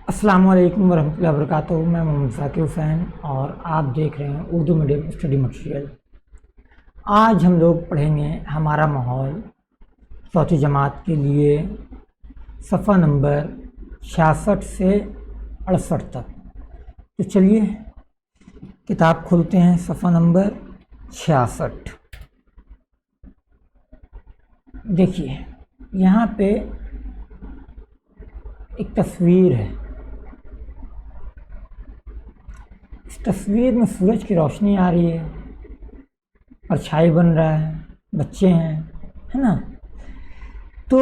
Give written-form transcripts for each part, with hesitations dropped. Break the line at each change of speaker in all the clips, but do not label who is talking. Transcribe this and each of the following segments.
अस्सलाम वालेकुम वरहमतुल्लाहि वबरकातुहू। मैं मोहम्मद ज़ाकिर हुसैन और आप देख रहे हैं उर्दू मीडियम स्टडी मटेरियल। आज हम लोग पढ़ेंगे हमारा माहौल चौथी जमात के लिए सफ़ा नंबर 66 से 68 तक। तो चलिए किताब खोलते हैं। सफ़ा नंबर 66। देखिए यहाँ पे एक तस्वीर है। इस तस्वीर में सूरज की रोशनी आ रही है, परछाई बन रहा है, बच्चे हैं, है ना। तो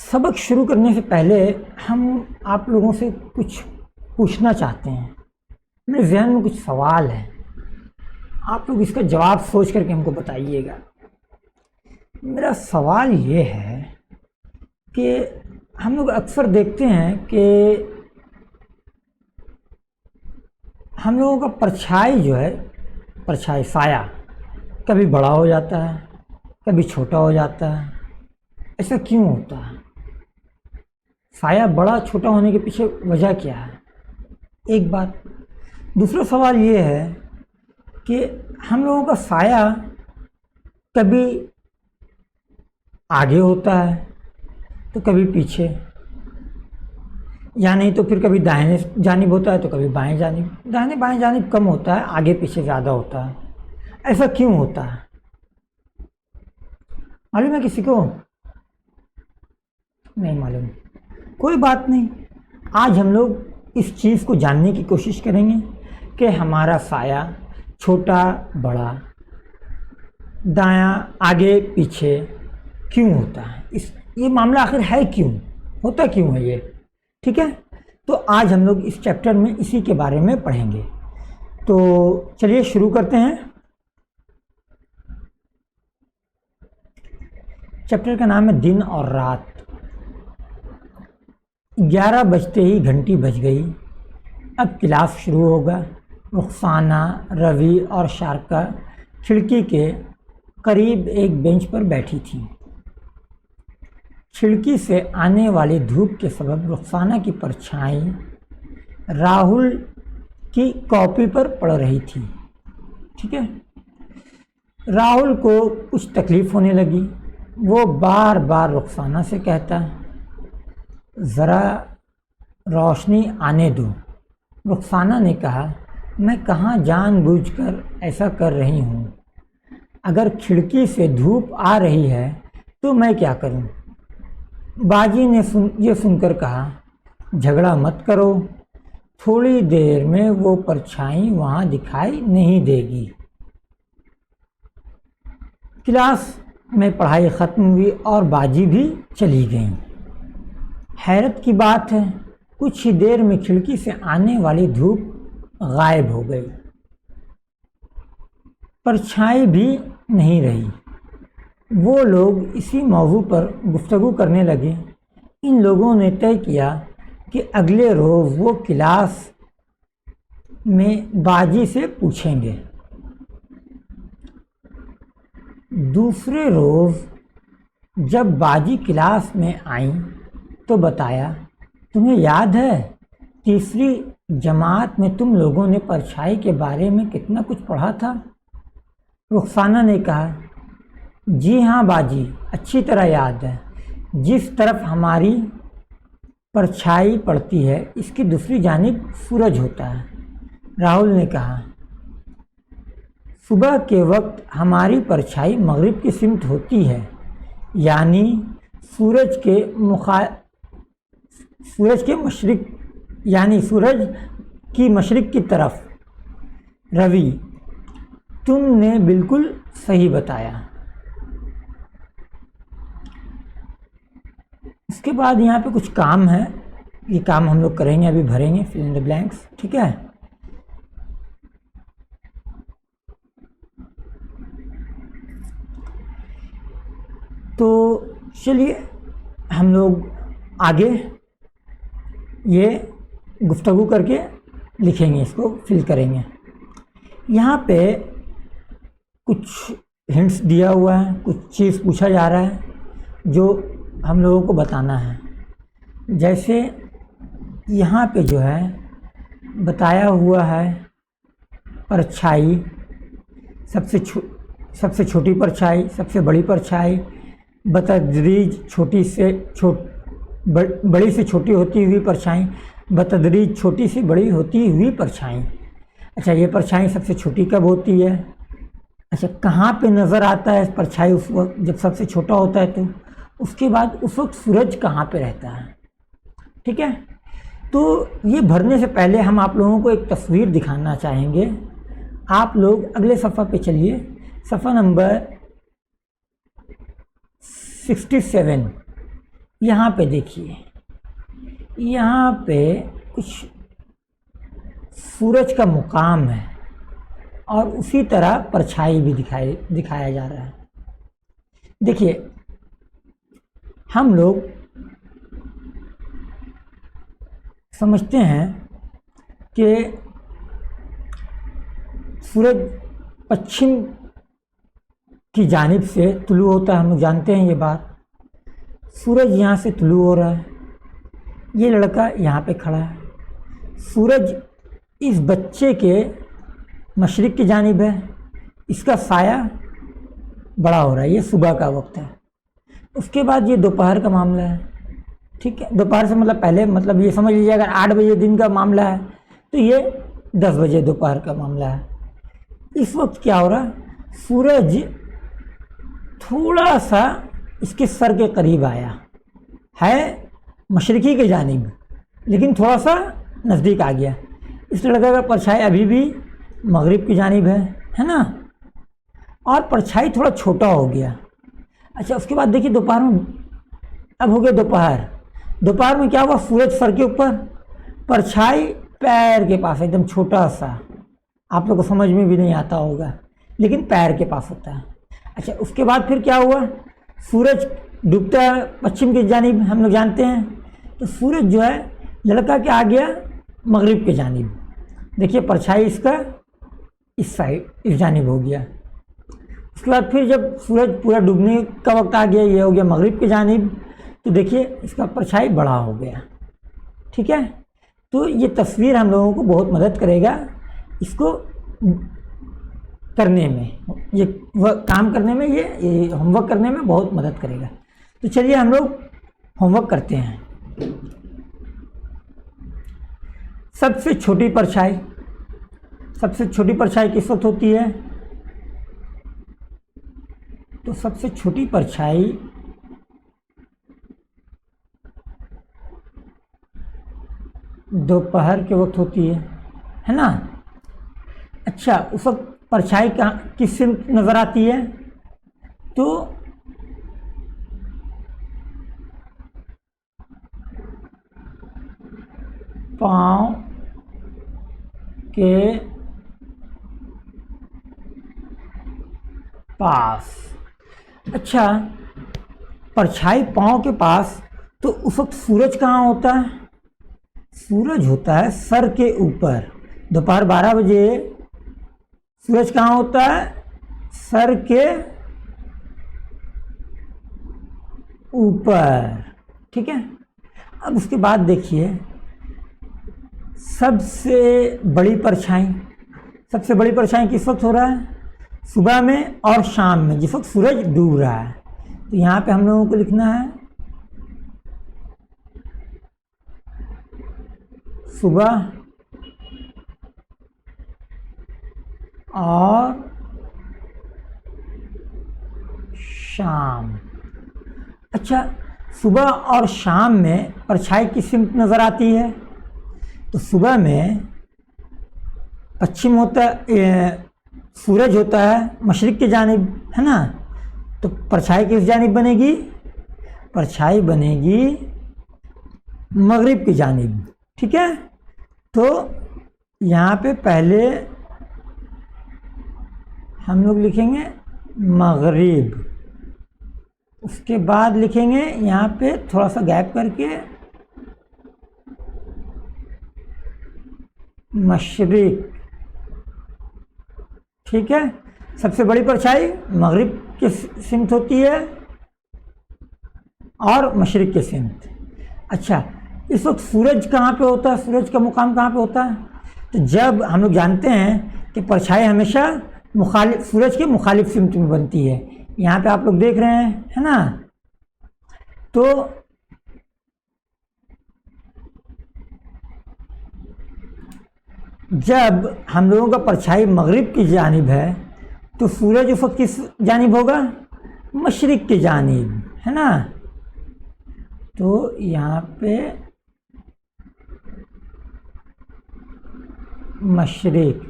सबक शुरू करने से पहले हम आप लोगों से कुछ पूछना चाहते हैं। मेरे जहन में कुछ सवाल है, आप लोग इसका जवाब सोच करके हमको बताइएगा। मेरा सवाल ये है कि हम लोग अक्सर देखते हैं कि हम लोगों का परछाई जो है, परछाई साया कभी बड़ा हो जाता है, कभी छोटा हो जाता है। ऐसा क्यों होता है? साया बड़ा छोटा होने के पीछे वजह क्या है? एक बात। दूसरा सवाल ये है कि हम लोगों का साया कभी आगे होता है तो कभी पीछे, या नहीं तो फिर कभी दाहिने जानिब होता है तो कभी बाएं जानिब। दाहिने बाएं जानिब कम होता है, आगे पीछे ज़्यादा होता है। ऐसा क्यों होता है? मालूम है किसी को? नहीं मालूम। कोई बात नहीं, आज हम लोग इस चीज़ को जानने की कोशिश करेंगे कि हमारा साया छोटा बड़ा, दायां आगे पीछे क्यों होता है। ये मामला आखिर है क्यों, होता क्यों है ये? ठीक है, तो आज हम लोग इस चैप्टर में इसी के बारे में पढ़ेंगे। तो चलिए शुरू करते हैं। चैप्टर का नाम है दिन और रात। 11 बजते ही घंटी बज गई। अब क्लास शुरू होगा। रुखसाना, रवि और शारका खिड़की के करीब एक बेंच पर बैठी थी। खिड़की से आने वाली धूप के सबब रुखसाना की परछाई राहुल की कॉपी पर पड़ रही थी। ठीक है, राहुल को कुछ तकलीफ़ होने लगी। वो बार बार रुखसाना से कहता, ज़रा रोशनी आने दो। रुखसाना ने कहा, मैं कहाँ जानबूझकर ऐसा कर रही हूँ। अगर खिड़की से धूप आ रही है तो मैं क्या करूँ। बाजी ने ये सुनकर कहा, झगड़ा मत करो, थोड़ी देर में वो परछाई वहाँ दिखाई नहीं देगी। क्लास में पढ़ाई ख़त्म हुई और बाजी भी चली गई। हैरत की बात है, कुछ ही देर में खिड़की से आने वाली धूप गायब हो गई, परछाई भी नहीं रही। वो लोग इसी मौजू पर गुफ्तगू करने लगे। इन लोगों ने तय किया कि अगले रोज़ वो क्लास में बाजी से पूछेंगे। दूसरे रोज़ जब बाजी क्लास में आई तो बताया, तुम्हें याद है तीसरी जमात में तुम लोगों ने परछाई के बारे में कितना कुछ पढ़ा था? रुखसाना ने कहा, जी हाँ बाजी, अच्छी तरह याद है। जिस तरफ हमारी परछाई पड़ती है इसकी दूसरी जानिब सूरज होता है। राहुल ने कहा, सुबह के वक्त हमारी परछाई मगरिब की सिमत होती है, यानी सूरज के मशरिक, यानी सूरज की मशरिक की तरफ। रवि, तुमने बिल्कुल सही बताया। इसके बाद यहाँ पे कुछ काम है, ये काम हम लोग करेंगे, अभी भरेंगे फिल इन द ब्लैंक्स। ठीक है, तो चलिए हम लोग आगे ये गुफ्तगू करके लिखेंगे, इसको फिल करेंगे। यहाँ पे कुछ हिंट्स दिया हुआ है, कुछ चीज़ पूछा जा रहा है जो हम लोगों को बताना है। जैसे यहाँ पे जो है बताया हुआ है परछाई, सबसे छोटी परछाई, सबसे बड़ी परछाई, बतदरीज बड़ी से छोटी होती हुई परछाई, बतदरीज छोटी से बड़ी होती हुई परछाई। अच्छा, ये परछाई सबसे छोटी कब होती है? अच्छा, कहाँ पे नज़र आता है परछाई? उस वक्त जब सबसे छोटा होता है। तो उसके बाद उस वक्त सूरज कहाँ पे रहता है? ठीक है, तो ये भरने से पहले हम आप लोगों को एक तस्वीर दिखाना चाहेंगे। आप लोग अगले सफ़ा पे चलिए, सफ़ा नंबर 67। यहाँ पे देखिए, यहाँ पे कुछ सूरज का मुकाम है और उसी तरह परछाई भी दिखाया जा रहा है। देखिए, हम लोग समझते हैं कि सूरज पश्चिम की जानिब से तुलू होता है, हम लोग जानते हैं ये बात। सूरज यहाँ से तुलू हो रहा है, ये लड़का यहाँ पे खड़ा है। सूरज इस बच्चे के मशरिक़ की जानिब है, इसका साया बड़ा हो रहा है, ये सुबह का वक्त है। उसके बाद ये दोपहर का मामला है। ठीक है, दोपहर से मतलब पहले, मतलब ये समझ लीजिए अगर 8 बजे दिन का मामला है तो ये 10 बजे दोपहर का मामला है। इस वक्त क्या हो रहा है? सूरज थोड़ा सा इसके सर के करीब आया है, मशरिकी की जानिब, लेकिन थोड़ा सा नज़दीक आ गया। इस लड़के का परछाई अभी भी मगरिब की जानिब है ना, और परछाई थोड़ा छोटा हो गया। अच्छा, उसके बाद देखिए दोपहर में, अब हो गया दोपहर। दोपहर में क्या हुआ? सूरज सर के ऊपर, परछाई पैर के पास, एकदम छोटा सा, आप लोग को समझ में भी नहीं आता होगा, लेकिन पैर के पास होता है। अच्छा, उसके बाद फिर क्या हुआ? सूरज डूबता है पश्चिम की जानिब, हम लोग जानते हैं। तो सूरज जो है लड़का के आ गया मगरिब की जानिब। देखिए, परछाई इसका इस साइड, इस जानिब हो गया। उसके बाद फिर जब सूरज पूरा डूबने का वक्त आ गया, ये हो गया मगरिब की जानिब, तो देखिए इसका परछाई बड़ा हो गया। ठीक है, तो ये तस्वीर हम लोगों को बहुत मदद करेगा इसको करने में, ये काम करने में, ये होमवर्क करने में बहुत मदद करेगा। तो चलिए हम लोग होमवर्क करते हैं। सबसे छोटी परछाई, सबसे छोटी परछाई किस वक्त होती है? तो सबसे छोटी परछाई दोपहर के वक्त होती है ना। अच्छा, उस वक्त परछाई किस से नज़र आती है? तो पाँव के पास। अच्छा, परछाई पाँव के पास, तो उस वक्त सूरज कहाँ होता है? सूरज होता है सर के ऊपर। दोपहर 12 बजे सूरज कहाँ होता है? सर के ऊपर। ठीक है, अब उसके बाद देखिए सबसे बड़ी परछाई, सबसे बड़ी परछाई किस वक्त हो रहा है? सुबह में और शाम में, जिस वक्त सूरज डूब रहा है। तो यहाँ पे हम लोगों को लिखना है सुबह और शाम। अच्छा, सुबह और शाम में परछाई किस सिमत नज़र आती है? तो सुबह में पश्चिम होता है, सूरज होता है मशरिक़ की जानिब, है ना। तो परछाई किस जानिब बनेगी? परछाई बनेगी मगरिब की जानिब। ठीक है, तो यहाँ पे पहले हम लोग लिखेंगे मगरिब, उसके बाद लिखेंगे यहाँ पे थोड़ा सा गैप करके मशरिक़। ठीक है, सबसे बड़ी परछाई मगरिब की सिमत होती है और मशरिक़ की सिमत। अच्छा, इस वक्त सूरज कहाँ पे होता है, सूरज का मुकाम कहाँ पे होता है? तो जब हम लोग जानते हैं कि परछाई हमेशा मुखालिफ, सूरज के मुखालिफ सिमत में बनती है। यहाँ पे आप लोग देख रहे हैं, है ना? तो जब हम लोगों का परछाई मगरिब की जानिब है तो सूरज उस वक्त किस जानिब होगा? मशरिक की जानिब, है ना? तो यहाँ पे मशरिक,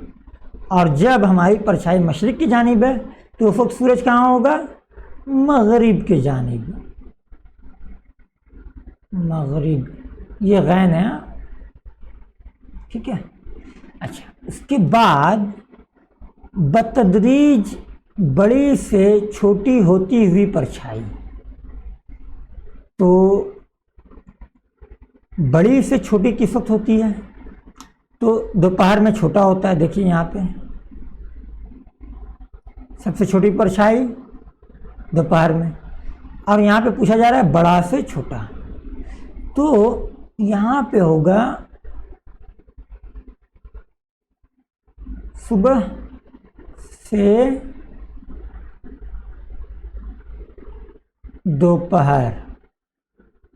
और जब हमारी परछाई मशरिक की जानिब है तो उस वक्त सूरज कहाँ होगा? मगरिब की जानिब, मगरिब, ये गैन है, ठीक है। अच्छा, उसके बाद बतदरीज बड़ी से छोटी होती हुई परछाई। तो बड़ी से छोटी किस वक्त होती है? तो दोपहर में छोटा होता है, देखिए यहाँ पे सबसे छोटी परछाई दोपहर में, और यहाँ पे पूछा जा रहा है बड़ा से छोटा। तो यहाँ पे होगा सुबह से दोपहर,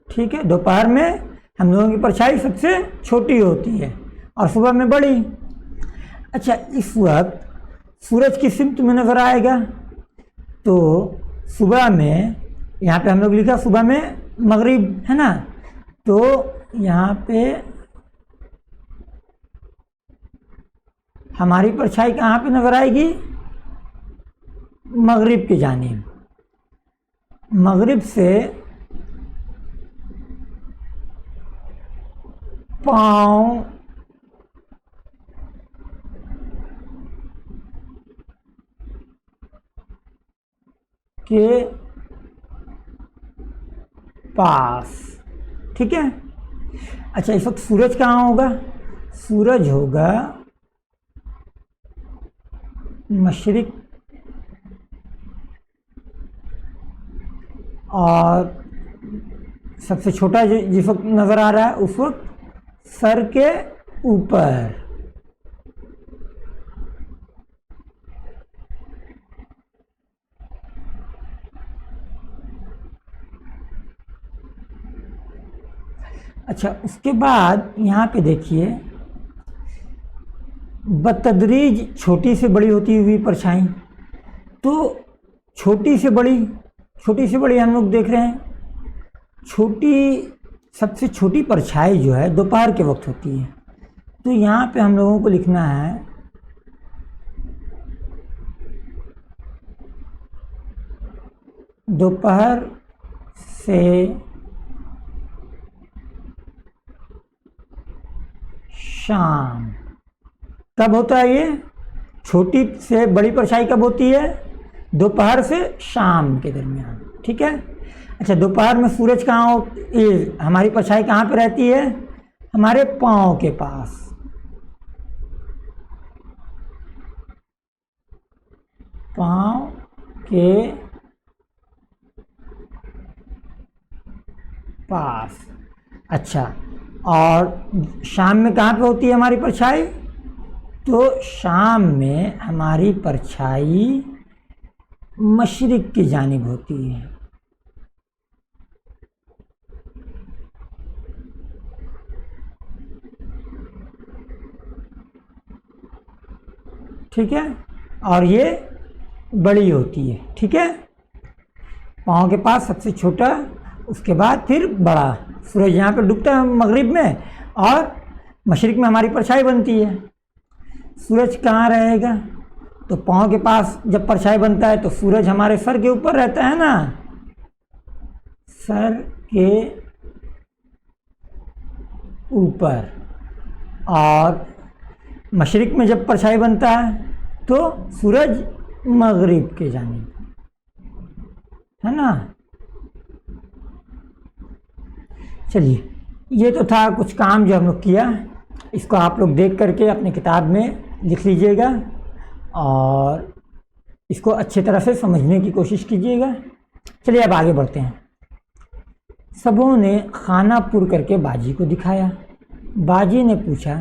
ठीक है। दोपहर में हम लोगों की परछाई सबसे छोटी होती है और सुबह में बड़ी। अच्छा, इस वक्त सूरज की सिमत में नज़र आएगा तो सुबह में, यहाँ पे हम लोग लिखा सुबह में मगरिब, है ना? तो यहाँ पे हमारी परछाई कहाँ पे नज़र आएगी? मगरिब की जानिब। मगरिब से पाँव के पास, ठीक है। अच्छा, इस वक्त सूरज कहाँ होगा? सूरज होगा मशरिक, और सबसे छोटा जिस वक्त नज़र आ रहा है उस वक्त सर के ऊपर। अच्छा, उसके बाद यहाँ पे देखिए बतदरीज छोटी से बड़ी होती हुई परछाई। तो छोटी से बड़ी हम लोग देख रहे हैं, सबसे छोटी परछाई जो है दोपहर के वक्त होती है। तो यहाँ पे हम लोगों को लिखना है दोपहर से शाम। कब होता है ये? छोटी से बड़ी परछाई कब होती है? दोपहर से शाम के दरमियान, ठीक है। अच्छा, दोपहर में सूरज कहाँ हो, हमारी परछाई कहाँ पे रहती है? हमारे पाँव के पास। पाँव के पास। अच्छा, और शाम में कहाँ पे होती है हमारी परछाई? तो शाम में हमारी परछाई मशरिक की जानिब होती है। ठीक है, और ये बड़ी होती है, ठीक है। पाँव के पास सबसे छोटा, उसके बाद फिर बड़ा। सूरज यहाँ पे डूबता है मगरिब में और मशरिक में हमारी परछाई बनती है। सूरज कहाँ रहेगा? तो पाँव के पास जब परछाई बनता है तो सूरज हमारे सर के ऊपर रहता है ना, सर के ऊपर। और मशरिक में जब परछाई बनता है तो सूरज मगरिब के जानिब, है ना। चलिए, ये तो था कुछ काम जो हम लोग किया। इसको आप लोग देख करके अपनी किताब में लिख लीजिएगा और इसको अच्छी तरह से समझने की कोशिश कीजिएगा। चलिए अब आगे बढ़ते हैं। सबों ने खाना पुर करके बाजी को दिखाया। बाजी ने पूछा,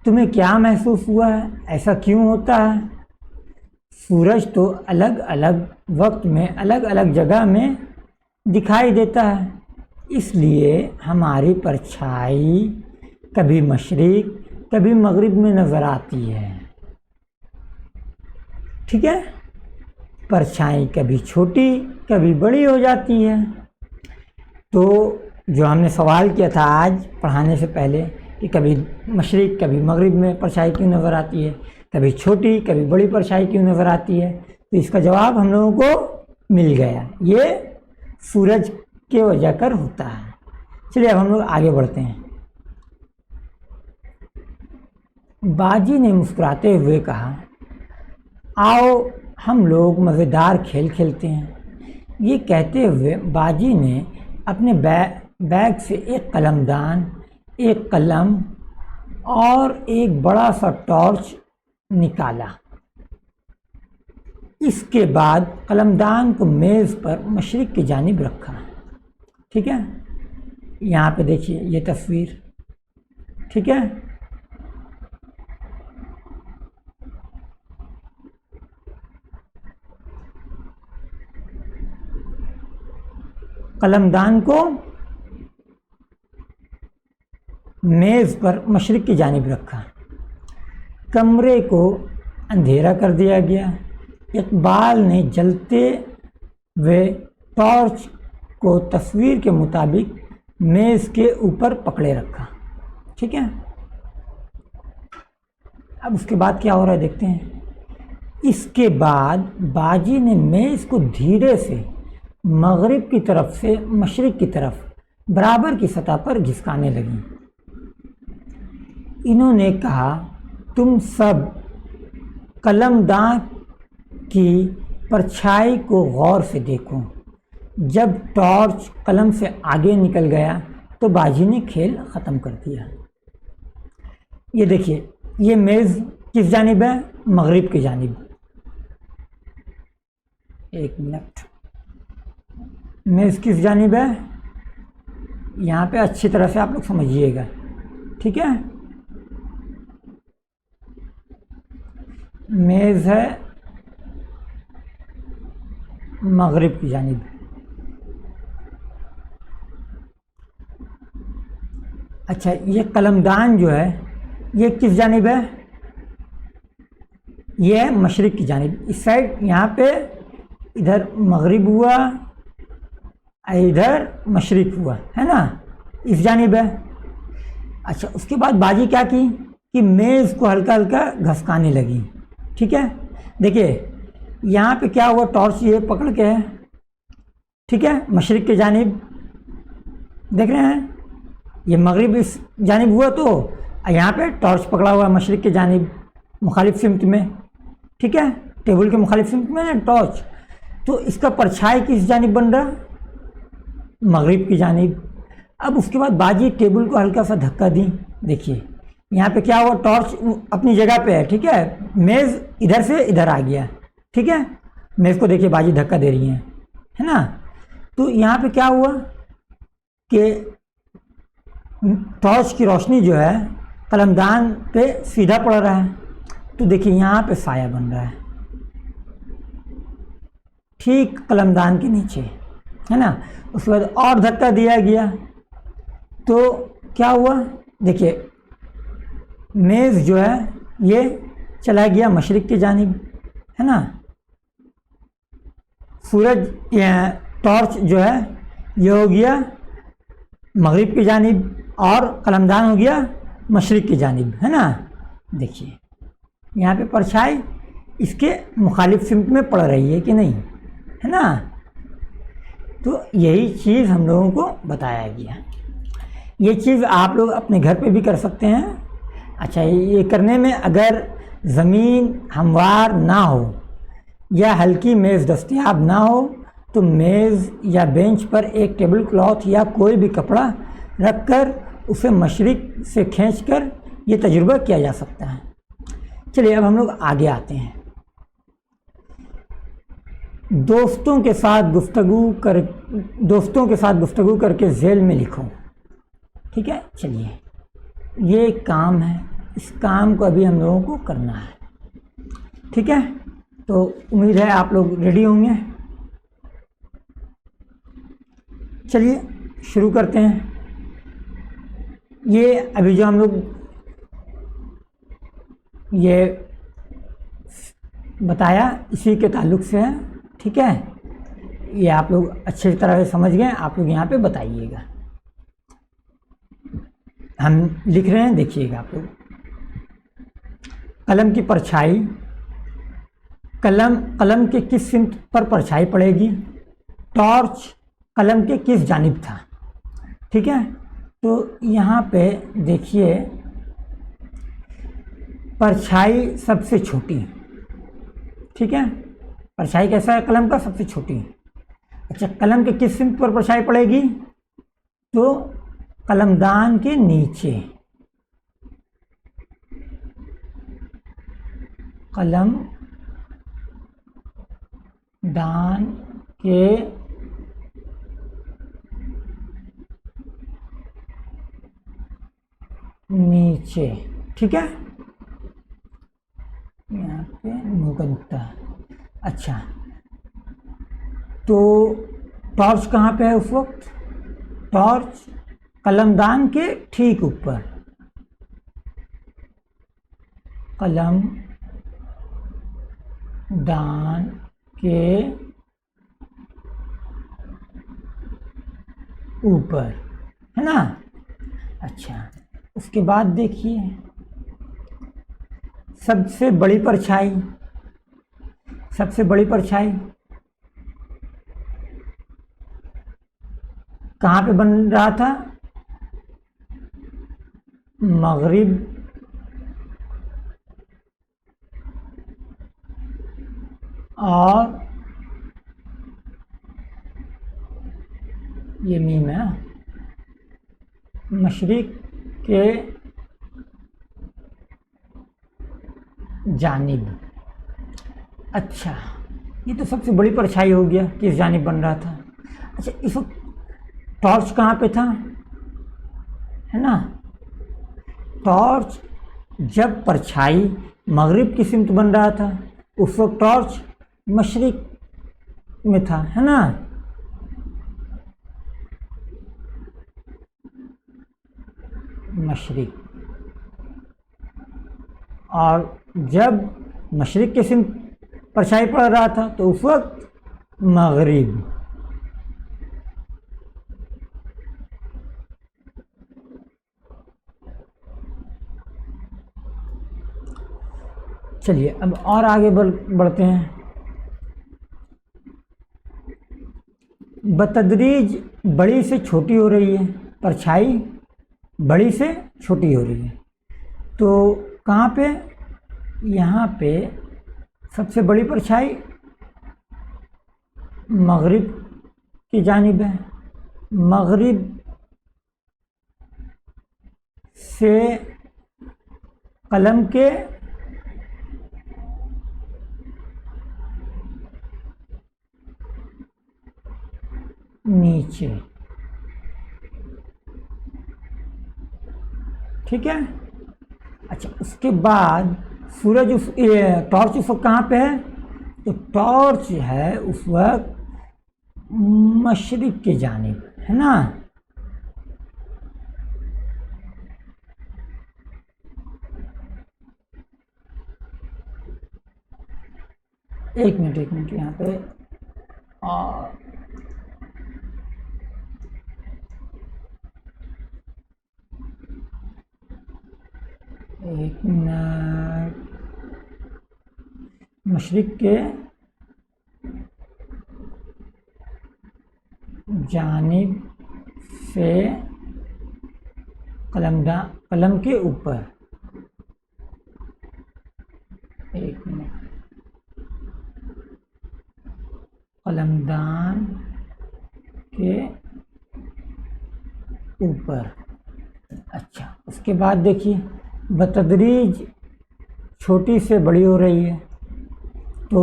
तुम्हें क्या महसूस हुआ है, ऐसा क्यों होता है? सूरज तो अलग अलग वक्त में अलग अलग जगह में दिखाई देता है, इसलिए हमारी परछाई कभी मशरिक कभी मगरिब में नज़र आती है। ठीक है, परछाई कभी छोटी कभी बड़ी हो जाती है। तो जो हमने सवाल किया था आज पढ़ाने से पहले कि कभी मशरिक कभी मगरिब में परछाई क्यों नज़र आती है, कभी छोटी कभी बड़ी परछाई क्यों नज़र आती है, तो इसका जवाब हम लोगों को मिल गया, ये सूरज के वजह कर होता है। चलिए अब हम लोग आगे बढ़ते हैं। बाजी ने मुस्कुराते हुए कहा, आओ हम लोग मज़ेदार खेल खेलते हैं। ये कहते हुए बाजी ने अपने बैग से एक कलमदान, एक कलम और एक बड़ा सा टॉर्च निकाला। इसके बाद कलमदान को मेज़ पर मशरिक की जानिब रखा। ठीक है, यहाँ पे देखिए ये तस्वीर। ठीक है, कलमदान को मेज़ पर मशरिक की जानिब रखा। कमरे को अंधेरा कर दिया गया। इकबाल ने जलते हुए टॉर्च को तस्वीर के मुताबिक मेज़ के ऊपर पकड़े रखा। ठीक है, अब उसके बाद क्या हो रहा है देखते हैं। इसके बाद बाजी ने मेज़ को धीरे से मगरिब की तरफ से मशरिक की तरफ बराबर की सतह पर घिसकाने लगी। इन्होंने कहा, तुम सब कलमदान की परछाई को गौर से देखो। जब टॉर्च कलम से आगे निकल गया तो बाजी ने खेल ख़त्म कर दिया। ये देखिए, ये मेज़ किस जानिब है? मगरिब की जानिब। एक मिनट, मेज़ किस जानिब है? यहाँ पे अच्छी तरह से आप लोग समझिएगा। ठीक है, मेज़ है मगरिब की जानिब। अच्छा, ये कलमदान जो है ये किस जानिब है? ये है मशरिक की जानिब। इस साइड यहाँ पे इधर मगरिब हुआ, इधर मशरिक हुआ, है ना, इस जानिब है। अच्छा, उसके बाद बाजी क्या की कि मेज़ को हल्का हल्का घसकाने लगी। ठीक है, देखिए यहाँ पे क्या हुआ, टॉर्च ये पकड़ के है। ठीक है, मशरिक के जानिब देख रहे हैं, ये मगरिब इस जानिब हुआ तो यहाँ पे टॉर्च पकड़ा हुआ है मशरिक के जानिब मुखालिफ सिमत में। ठीक है, टेबल के मुखालिफ सिमत में ना टॉर्च, तो इसका परछाई किस जानिब बन रहा? मगरिब की जानिब। अब उसके बाद बाजी टेबल को हल्का सा धक्का दी। देखिए यहाँ पे क्या हुआ, टॉर्च अपनी जगह पे है। ठीक है, मेज़ इधर से इधर आ गया। ठीक है, मेज़ को देखिए बाजी धक्का दे रही है ना। तो यहाँ पे क्या हुआ कि टॉर्च की रोशनी जो है कलमदान पे सीधा पड़ रहा है, तो देखिए यहाँ पे साया बन रहा है ठीक कलमदान के नीचे, है ना। उसके बाद और धक्का दिया गया तो क्या हुआ, देखिए मेज़ जो है ये चला गया मशरिक की जानिब, है ना। सूरज टॉर्च जो है ये हो गया मगरिब की जानिब और कलमदान हो गया मशरिक की जानिब, है ना। देखिए यहाँ पे परछाई इसके मुखालिफ सिमत में पड़ रही है कि नहीं, है ना। तो यही चीज़ हम लोगों को बताया गया। ये चीज़ आप लोग अपने घर पे भी कर सकते हैं। अच्छा, ये करने में अगर ज़मीन हमवार ना हो या हल्की मेज़ दस्तयाब ना हो तो मेज़ या बेंच पर एक टेबल क्लॉथ या कोई भी कपड़ा रखकर उसे मशरिक से खींचकर ये तजुर्बा किया जा सकता है। चलिए अब हम लोग आगे आते हैं। दोस्तों के साथ गुफ्तगू करके जेल में लिखो। ठीक है, चलिए ये एक काम है, इस काम को अभी हम लोगों को करना है। ठीक है, तो उम्मीद है आप लोग रेडी होंगे। चलिए शुरू करते हैं। ये अभी जो हम लोग ये बताया इसी के ताल्लुक से है। ठीक है, ये आप लोग अच्छी तरह से समझ गए। आप लोग यहाँ पे बताइएगा, हम लिख रहे हैं, देखिएगा आप लोग। कलम की परछाई, कलम के किस सिमत पर परछाई पड़ेगी? टॉर्च कलम के किस जानिब था? ठीक है, तो यहाँ पे देखिए परछाई सबसे छोटी। ठीक है, परछाई कैसा है कलम का? सबसे छोटी। अच्छा, कलम के किस सिमत पर परछाई पड़ेगी? तो कलमदान के नीचे। कलमदान के नीचे। ठीक है, यहाँ पे मुंह का नुक्ता है। अच्छा, तो टॉर्च कहाँ पे है उस वक्त? टॉर्च कलमदान के ठीक ऊपर। कलमदान के ऊपर, है ना? अच्छा, उसके बाद देखिए सबसे बड़ी परछाई। सबसे बड़ी परछाई कहाँ पे बन रहा था? मगरिब और ये मीम है, मशरिक के जानिब। अच्छा, ये तो सबसे बड़ी परछाई हो गया, किस जानिब बन रहा था। अच्छा, इस वक्त टॉर्च कहाँ पे था, है ना? टॉर्च जब परछाई मगरिब की सिमत बन रहा था उस वक्त टॉर्च मशरिक में था, है ना? मशरिक। और जब मशरिक के सिमत परछाई पड़ रहा था तो उस वक्त मगरिब। चलिए अब और आगे बढ़ते हैं। बतदरीज बड़ी से छोटी हो रही है, परछाई बड़ी से छोटी हो रही है। तो कहाँ पे? यहाँ पे सबसे बड़ी परछाई मगरिब की जानिब है। मगरिब से कलम के नीचे। ठीक है, अच्छा उसके बाद सूरज टॉर्च उस वक्त कहाँ पे है? तो टॉर्च है उस वक्त मशरिक की जानिब, है ना? एक मिनट यहाँ पे और एक मिनट। मशरिक के जानिब से कलम के ऊपर। एक मिनट। कलमदान के ऊपर। अच्छा, उसके बाद देखिए बतदरीज छोटी से बड़ी हो रही है। तो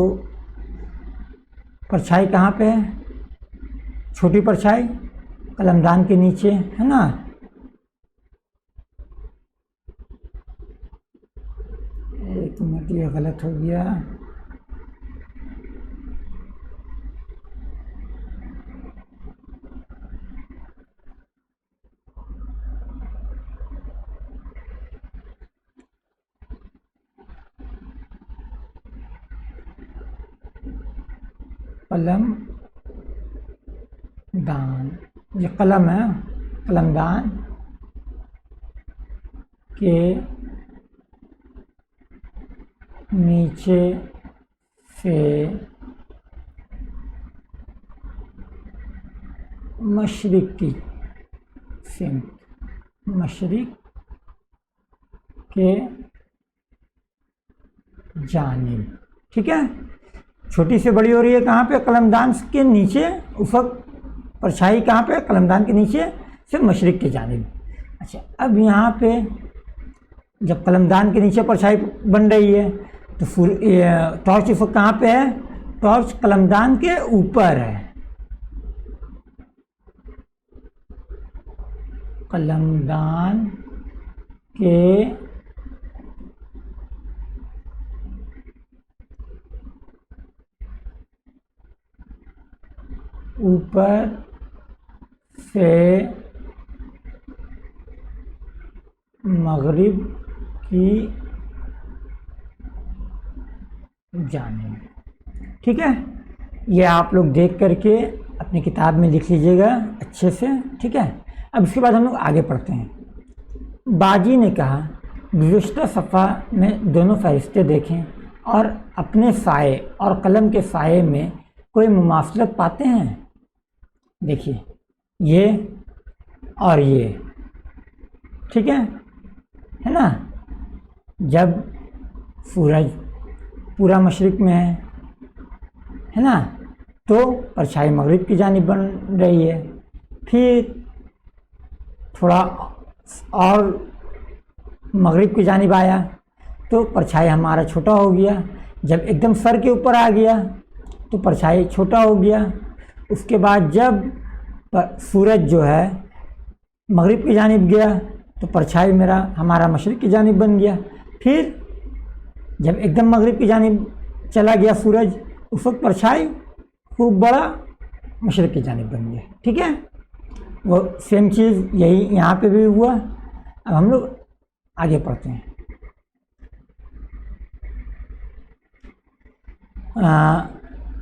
परछाई कहाँ पे है? छोटी परछाई कलमदान के नीचे, है ना। एक मिनट, ये गलत हो गया। कलम दान, ये कलम है, कलमदान के नीचे से मशरिक की सिमत, मशरिक के जानिब, ठीक है। छोटी से बड़ी हो रही है कहाँ पे? कलमदान के नीचे, उफक परछाई कहाँ पे? कलमदान के नीचे से मशरिक के जानिब। अच्छा, अब यहाँ पे जब कलमदान के नीचे परछाई बन रही है तो टॉर्च उफक कहाँ पे है? टॉर्च कलमदान के ऊपर है। कलमदान के ऊपर से मगरिब की जानिब, ठीक है। ये आप लोग देख करके अपनी किताब में लिख लीजिएगा अच्छे से, ठीक है। अब इसके बाद हम लोग आगे पढ़ते हैं। बाजी ने कहा, गुज़िश्ता सफ़ा में दोनों फरिश्ते देखें और अपने साए और कलम के साए में कोई मुमासलत पाते हैं। देखिए, ये और ये, ठीक है ना। जब सूरज पूरा मशरिक में है ना, तो परछाई मगरिब की जानिब बन रही है। फिर थोड़ा और मगरिब की जानिब आया तो परछाई हमारा छोटा हो गया। जब एकदम सर के ऊपर आ गया तो परछाई छोटा हो गया। उसके बाद जब सूरज जो है मगरिब की जानिब गया तो परछाई हमारा मशरिक की जानिब बन गया। फिर जब एकदम मगरिब की जानिब चला गया सूरज, उस वक्त परछाई खूब बड़ा मशरिक की जानिब बन गया, ठीक है। वो सेम चीज़ यही यहाँ पे भी हुआ। अब हम लोग आगे पढ़ते हैं।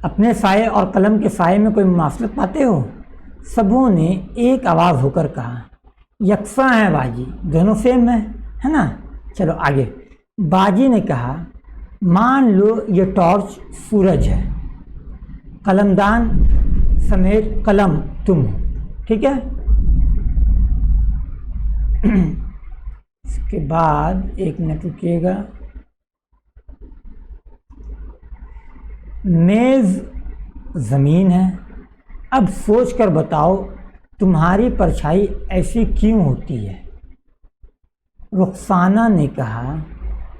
अपने साए और कलम के साए में कोई मुमासलत पाते हो? सबों ने एक आवाज़ होकर कहा, यकसा है बाजी, दोनों सेम है ना। चलो आगे। बाजी ने कहा, मान लो ये टॉर्च सूरज है, कलमदान समेत कलम तुम हो, ठीक है। इसके बाद एक मिनट रुकिएगा। मेज़ ज़मीन है। अब सोच कर बताओ तुम्हारी परछाई ऐसी क्यों होती है? रुखसाना ने कहा,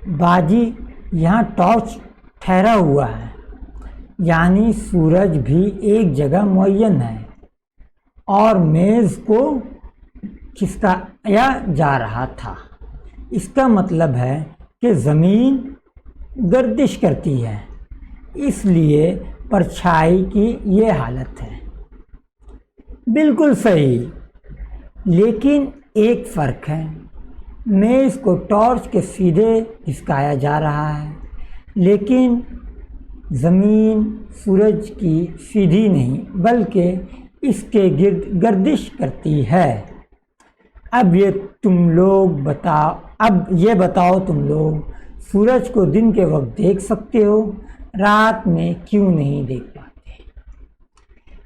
बाजी यहाँ टॉर्च ठहरा हुआ है, यानी सूरज भी एक जगह मुअय्यन है और मेज़ को खिसकाया जा रहा था। इसका मतलब है कि ज़मीन गर्दिश करती है, इसलिए परछाई की ये हालत है। बिल्कुल सही, लेकिन एक फ़र्क है, मेज़ को टॉर्च के सीधे खिसकाया जा रहा है, लेकिन ज़मीन सूरज की सीधी नहीं बल्कि इसके गिर्द गर्दिश करती है। अब ये बताओ तुम लोग सूरज को दिन के वक्त देख सकते हो, रात में क्यों नहीं देख पाते?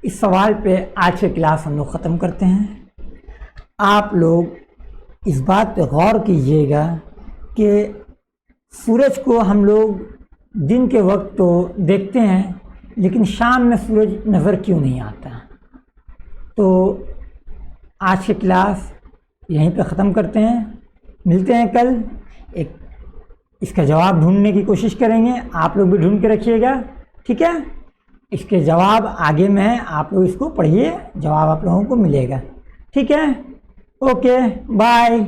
इस सवाल पे आज की क्लास हम लोग ख़त्म करते हैं। आप लोग इस बात पे गौर कीजिएगा कि सूरज को हम लोग दिन के वक्त तो देखते हैं, लेकिन शाम में सूरज नज़र क्यों नहीं आता? तो आज की क्लास यहीं पे ख़त्म करते हैं। मिलते हैं कल, इसका जवाब ढूंढने की कोशिश करेंगे। आप लोग भी ढूंढ के रखिएगा, ठीक है। इसके जवाब आगे में है, आप लोग इसको पढ़िए, जवाब आप लोगों को मिलेगा। ठीक है, ओके बाय।